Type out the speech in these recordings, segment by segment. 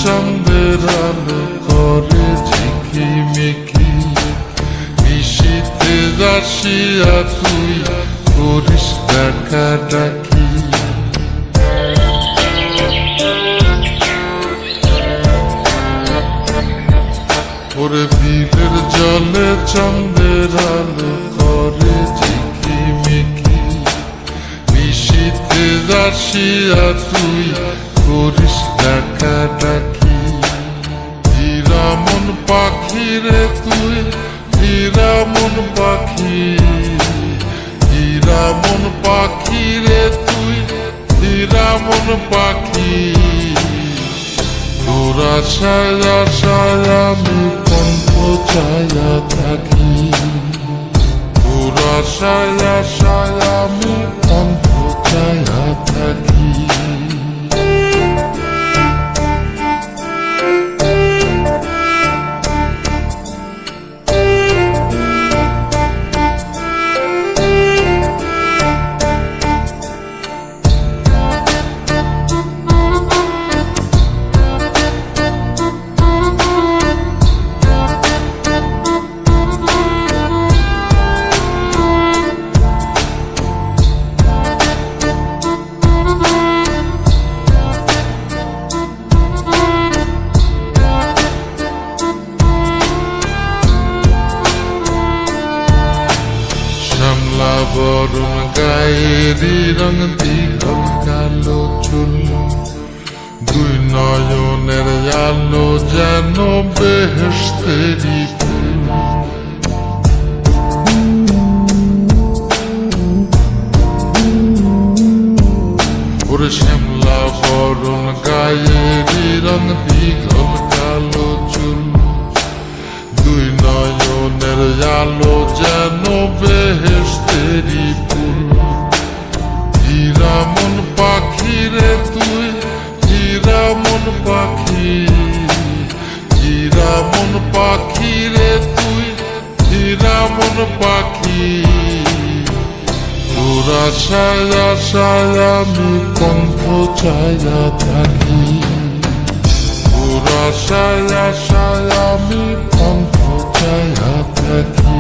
চন্দ্রের আলো করে ঝিকিমিকি, নিশীথে আসিয়া তুই করিস ডাকা ডাকি। ওরে বিলের জলে চন্দ্রের আলো করে ঝিকিমিকি, নিশীথে আসিয়া তুই করিস ডাকা ডাকি। হীরা মন পাখি রে তুই, হীরা মন পাখি, হীরা মন পাখি রে তুই, হীরা মন পাখি। তোরা ছায়া ছায়া আমি কণ্ঠ ছায়া থাকি, তোরা ছায়া ছায়া আমি কণ্ঠ ছায়া থাকি। শ্যামলা বরণ গায়েরি রং দীঘল কালো চুল, দুই নয়নের আলো যেন বেহেশতেরি ফুল। ওরে শ্যামলা বরণ গায়েরি রং দীঘল কালো চুল, দুই নয়নের আলো যেন বেহেশতেরি ফুল। হীরা মন পাখি রে তুই, হীরা মন পাখি, হীরা মন পাখি রে তুই, হীরা মন পাখি। তোরা ছায়া ছায়া আমি কণ্ঠ ছায়া থাকি, তোরা ছায়া ছায়া আমি কণ্ঠ ছায়া থাকি।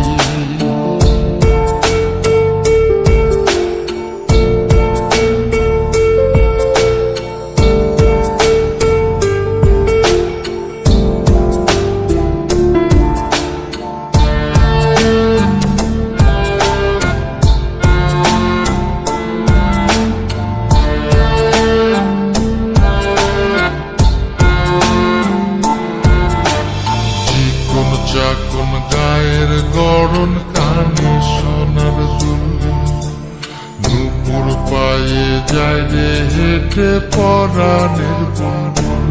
চাকন গায়ের গড়ন কানে সোনার দুল, নুপুর পায়ে যায় রে হেঁটে পরাণের বুলবুল।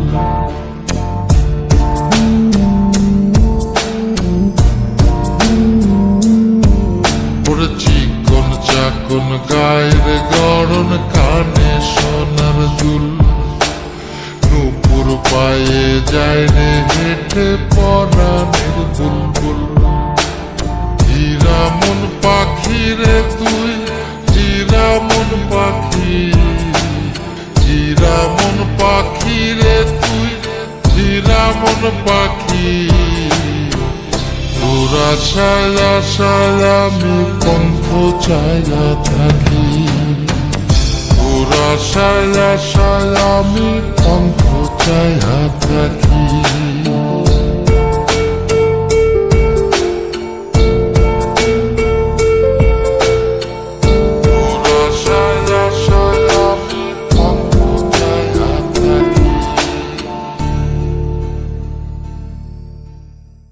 ওরে চিকন চাকন গায়ের গড়ন কানে সোনার দুল, নুপুর পায়ে যায় রে হেঁটে পরাণের বুলবুল। হীরা মন পাখি রে তুই, হীরা মন পাখি, হীরা মন পাখি রে তুই, হীরা মন পাখি। তোরা ছায়া ছায়া আমি কণ্ঠ ছায়া থাকি, তোরা ছায়া ছায়া আমি কণ্ঠ ছায়া থাকি।